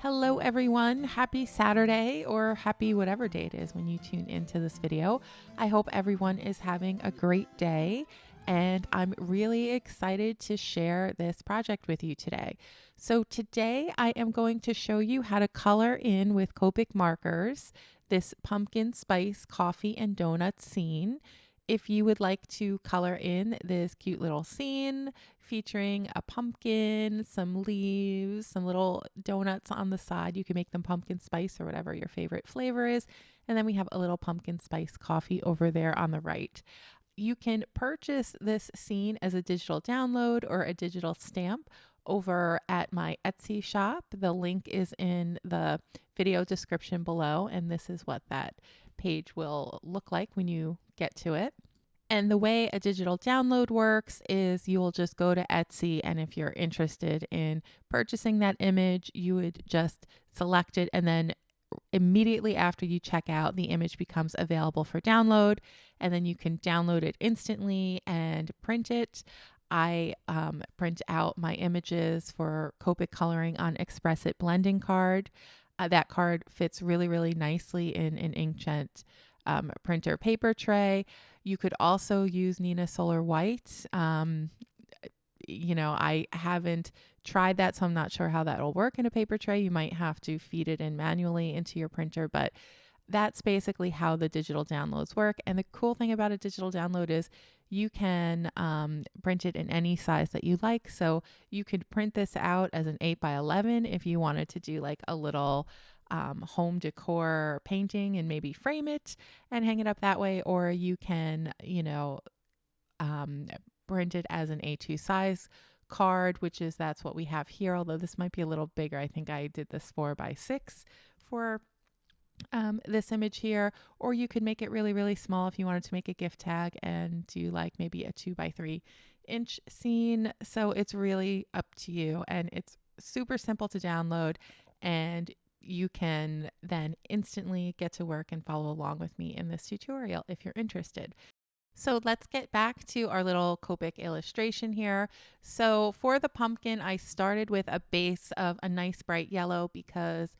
Hello everyone, happy Saturday or happy whatever day it is when you tune into this video. I hope everyone is having a great day and I'm really excited to share this project with you today. So today I am going to show you how to color in with Copic markers this pumpkin spice coffee and donut scene. If you would like to color in this cute little scene featuring a pumpkin, some leaves, some little donuts on the side, you can make them pumpkin spice or whatever your favorite flavor is. And then we have a little pumpkin spice coffee over there on the right. You can purchase this scene as a digital download or a digital stamp over at my Etsy shop. The link is in the video description below, and this is what that page will look like when you get to it. And the way a digital download works is you'll just go to Etsy, and if you're interested in purchasing that image, you would just select it, and then immediately after you check out, the image becomes available for download, and then you can download it instantly and print it. I print out my images for Copic coloring on Express It blending card. That card fits really, really nicely in an inkjet printer paper tray. You could also use Nina Solar White. I haven't tried that, so I'm not sure how that'll work in a paper tray. You might have to feed it in manually into your printer, but that's basically how the digital downloads work. And the cool thing about a digital download is you can print it in any size that you like. So you could print this out as an 8x11 if you wanted to do like a little home decor painting and maybe frame it and hang it up that way. Or you can, print it as an A2 size card, that's what we have here. Although this might be a little bigger. I think I did this 4x6 for this image here, or you could make it really, really small if you wanted to make a gift tag and do like maybe a 2x3-inch scene. So it's really up to you, and it's super simple to download, and you can then instantly get to work and follow along with me in this tutorial if you're interested. So let's get back to our little Copic illustration here. So for the pumpkin, I started with a base of a nice bright yellow because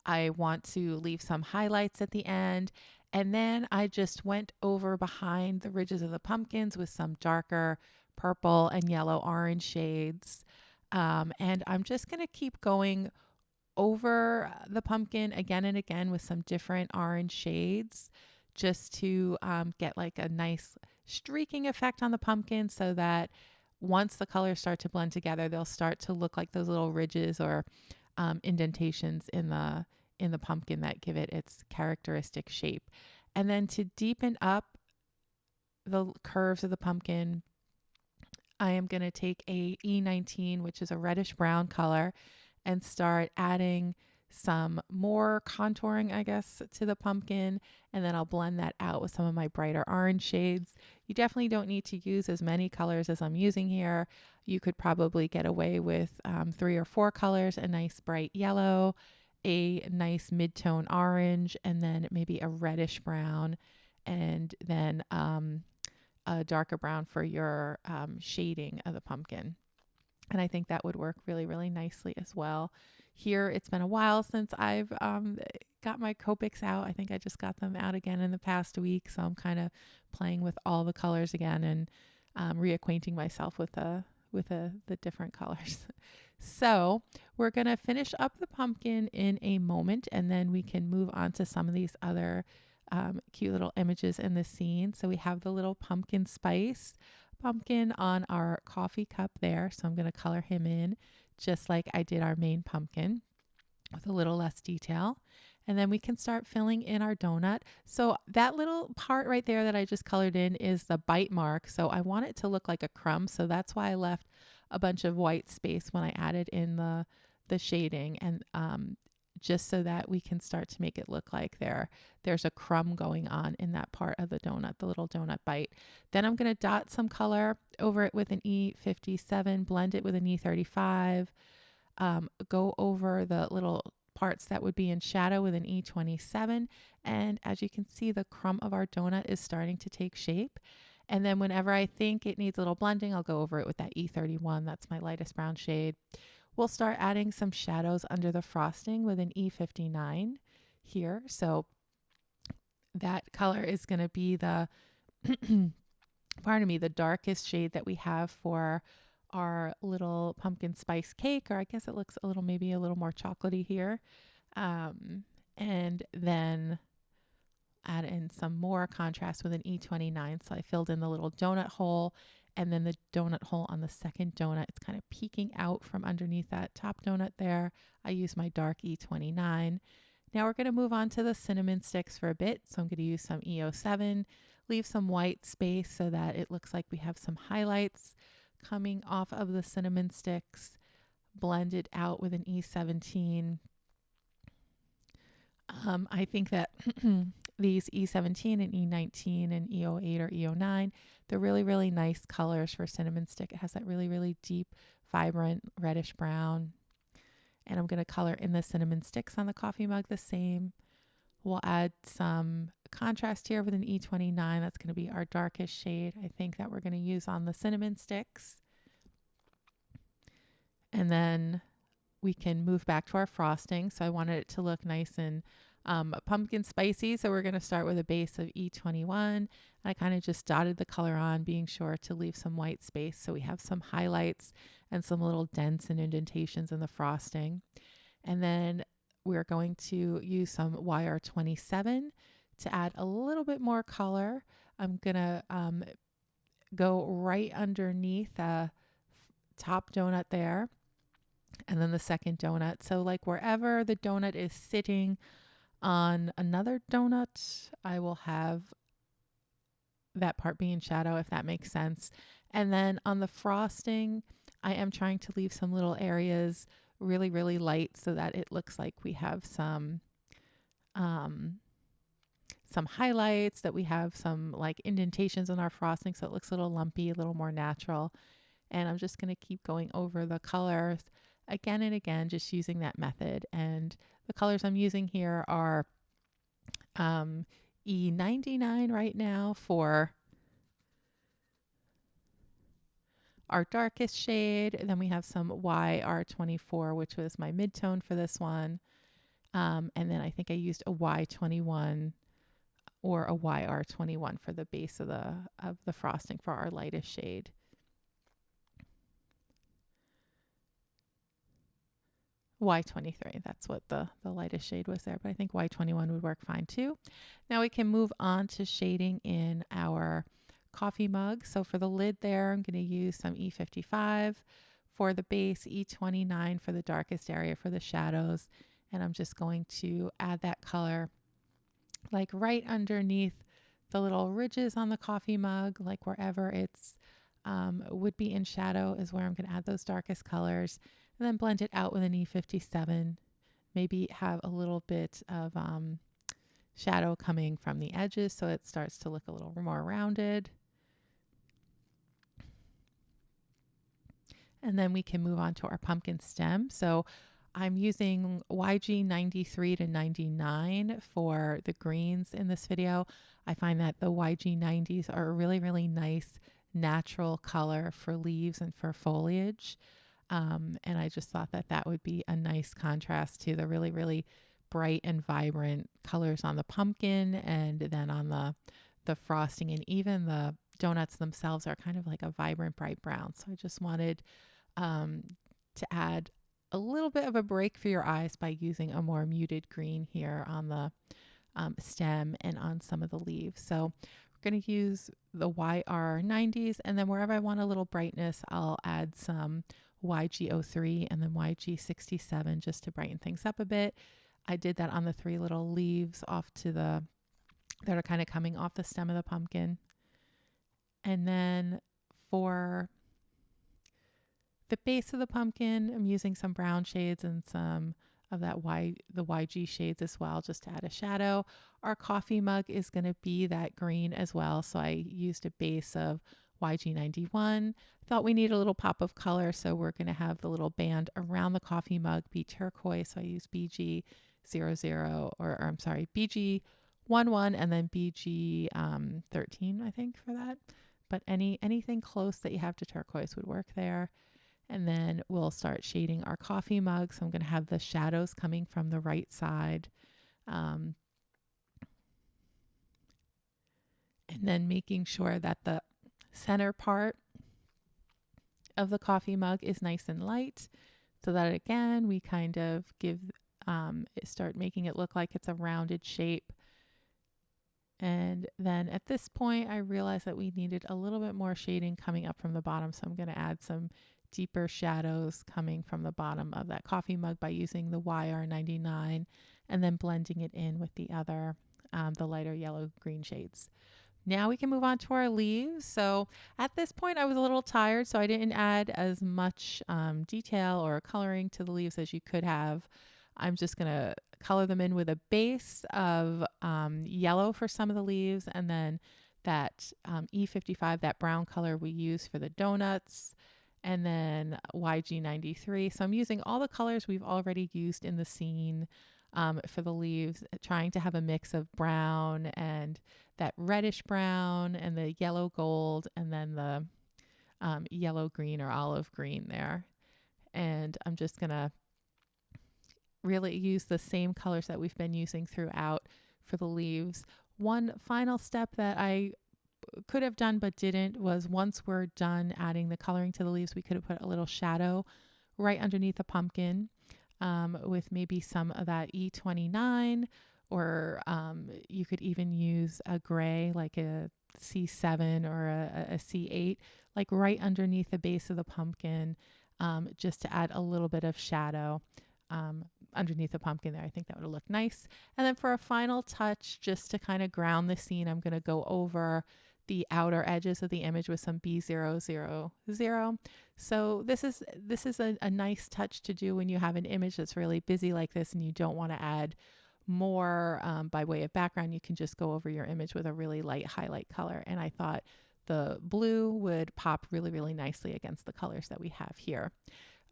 I want to leave some highlights at the end. And then I just went over behind the ridges of the pumpkins with some darker purple and yellow orange shades. And I'm just going to keep going over the pumpkin again and again with some different orange shades just to get like a nice streaking effect on the pumpkin, so that once the colors start to blend together, they'll start to look like those little ridges or indentations in the pumpkin that give it its characteristic shape. And then to deepen up the curves of the pumpkin, I am going to take a E19, which is a reddish brown color, and start adding some more contouring, I guess, to the pumpkin. And then I'll blend that out with some of my brighter orange shades. You definitely don't need to use as many colors as I'm using here. You could probably get away with 3 or 4 colors: a nice bright yellow, a nice mid-tone orange, and then maybe a reddish brown, and then a darker brown for your shading of the pumpkin. And I think that would work really, really nicely as well. Here, it's been a while since I've got my Copics out. I think I just got them out again in the past week. So I'm kind of playing with all the colors again and reacquainting myself with the different colors. So we're going to finish up the pumpkin in a moment, and then we can move on to some of these other cute little images in the scene. So we have the little pumpkin spice pumpkin on our coffee cup there. So I'm going to color him in just like I did our main pumpkin with a little less detail. And then we can start filling in our donut. So that little part right there that I just colored in is the bite mark. So I want it to look like a crumb. So that's why I left a bunch of white space when I added in the shading, and just so that we can start to make it look like there's a crumb going on in that part of the donut, the little donut bite. Then I'm going to dot some color over it with an E57, blend it with an E35, go over the little parts that would be in shadow with an E27. And as you can see, the crumb of our donut is starting to take shape. And then whenever I think it needs a little blending, I'll go over it with that E31. That's my lightest brown shade. we'll start adding some shadows under the frosting with an E59 here. So that color is going to be the, pardon me, the darkest shade that we have for our little pumpkin spice cake, or I guess it looks a little, maybe a little more chocolatey here. And then add in some more contrast with an E29. So I filled in the little donut hole, and then the donut hole on the second donut, it's kind of peeking out from underneath that top donut there. I use my dark E29. Now we're going to move on to the cinnamon sticks for a bit. So I'm going to use some E07, leave some white space so that it looks like we have some highlights coming off of the cinnamon sticks, blend it out with an E17. I think that these E17 and E19 and E08 or E09, they're really, really nice colors for cinnamon stick. It has that really, really deep, vibrant reddish brown. And I'm going to color in the cinnamon sticks on the coffee mug the same. We'll add some contrast here with an E29. That's going to be our darkest shade, I think, that we're going to use on the cinnamon sticks. And then we can move back to our frosting. So I wanted it to look nice and pumpkin spicy. So we're going to start with a base of E21. I kind of just dotted the color on, being sure to leave some white space so we have some highlights and some little dents and indentations in the frosting. And then we're going to use some YR27 to add a little bit more color. I'm going to go right underneath the top donut there, and then the second donut. So like wherever the donut is sitting on another donut, I will have that part be in shadow, if that makes sense. And then on the frosting, I am trying to leave some little areas really, really light so that it looks like we have some highlights, that we have some like indentations in our frosting, so it looks a little lumpy, a little more natural. And I'm just going to keep going over the colors again and again, just using that method. And the colors I'm using here are E99 right now for our darkest shade. And then we have some YR24, which was my midtone for this one. And then I think I used a Y21 or a YR21 for the base of the frosting for our lightest shade. Y23, that's what the lightest shade was there, but I think Y21 would work fine too. Now we can move on to shading in our coffee mug. So for the lid there, I'm going to use some E55. For the base, E29 for the darkest area for the shadows. And I'm just going to add that color like right underneath the little ridges on the coffee mug, like wherever it's would be in shadow is where I'm going to add those darkest colors. And then blend it out with an E57. Maybe have a little bit of shadow coming from the edges so it starts to look a little more rounded. And then we can move on to our pumpkin stem. So I'm using YG 93 to 99 for the greens in this video. I find that the YG 90s are a really, really nice natural color for leaves and for foliage. And I just thought that that would be a nice contrast to the really, really bright and vibrant colors on the pumpkin, and then on the frosting, and even the donuts themselves are kind of like a vibrant bright brown. So I just wanted to add a little bit of a break for your eyes by using a more muted green here on the stem and on some of the leaves. So we're going to use the YR90s, and then wherever I want a little brightness, I'll add some YG03 and then YG67 just to brighten things up a bit. I did that on the three little leaves off to that are kind of coming off the stem of the pumpkin. And then for the base of the pumpkin, I'm using some brown shades and some of that the YG shades as well, just to add a shadow. Our coffee mug is going to be that green as well, so I used a base of YG91. Thought we need a little pop of color, so we're going to have the little band around the coffee mug be turquoise. So I use BG00 or I'm sorry, BG11 and then BG13, I think, for that. But anything close that you have to turquoise would work there. And then we'll start shading our coffee mug. So I'm going to have the shadows coming from the right side. And then making sure that the center part of the coffee mug is nice and light, so that again, we kind of start making it look like it's a rounded shape. And then at this point, I realized that we needed a little bit more shading coming up from the bottom. So I'm going to add some deeper shadows coming from the bottom of that coffee mug by using the YR99 and then blending it in with the other, the lighter yellow green shades. Now we can move on to our leaves. So at this point I was a little tired, so I didn't add as much detail or coloring to the leaves as you could have. I'm just going to color them in with a base of yellow for some of the leaves, and then that E55, that brown color we use for the donuts, and then YG93. So I'm using all the colors we've already used in the scene for the leaves, trying to have a mix of brown and that reddish brown and the yellow gold, and then the yellow green or olive green there. And I'm just going to really use the same colors that we've been using throughout for the leaves. One final step that I could have done but didn't was, once we're done adding the coloring to the leaves, we could have put a little shadow right underneath the pumpkin with maybe some of that E29, or you could even use a gray like a C7 or a C8, like right underneath the base of the pumpkin, just to add a little bit of shadow underneath the pumpkin there. I think that would look nice. And then for a final touch, just to kind of ground the scene, I'm going to go over the outer edges of the image with some B000. So this is a nice touch to do when you have an image that's really busy like this and you don't want to add more by way of background. You can just go over your image with a really light highlight color. And I thought the blue would pop really, really nicely against the colors that we have here.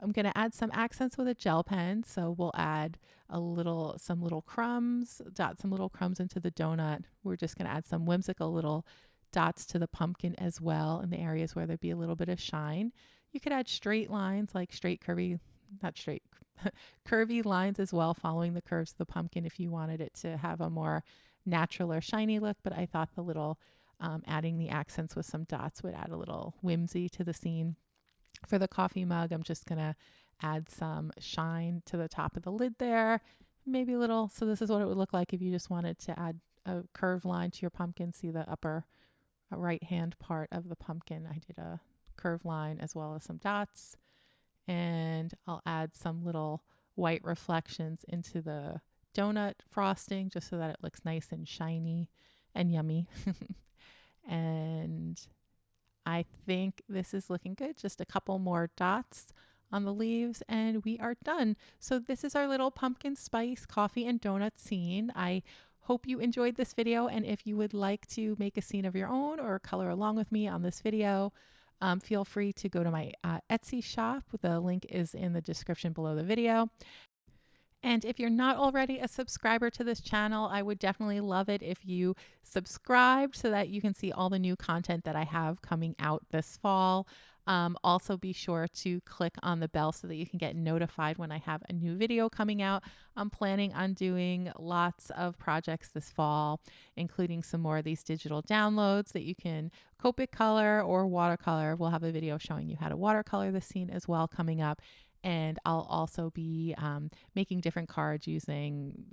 I'm going to add some accents with a gel pen. So we'll add some little crumbs, dot some little crumbs into the donut. We're just going to add some whimsical little dots to the pumpkin as well in the areas where there'd be a little bit of shine. You could add straight lines, like curvy lines as well, following the curves of the pumpkin if you wanted it to have a more natural or shiny look. But I thought the little adding the accents with some dots would add a little whimsy to the scene. For the coffee mug, I'm just going to add some shine to the top of the lid there, maybe a little. So this is what it would look like if you just wanted to add a curved line to your pumpkin. See the upper right hand part of the pumpkin. I did a curved line as well as some dots, and I'll add some little white reflections into the donut frosting just so that it looks nice and shiny and yummy. And I think this is looking good. Just a couple more dots on the leaves and we are done. So this is our little pumpkin spice coffee and donut scene. I hope you enjoyed this video, and if you would like to make a scene of your own or color along with me on this video, feel free to go to my Etsy shop. The link is in the description below the video. And if you're not already a subscriber to this channel, I would definitely love it if you subscribed so that you can see all the new content that I have coming out this fall. Also be sure to click on the bell so that you can get notified when I have a new video coming out. I'm planning on doing lots of projects this fall, including some more of these digital downloads that you can Copic color or watercolor. We'll have a video showing you how to watercolor the scene as well coming up. And I'll also be making different cards using,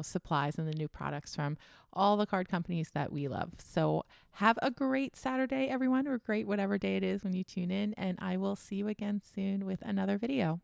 supplies and the new products from all the card companies that we love. So have a great Saturday, everyone, or great whatever day it is when you tune in. And I will see you again soon with another video.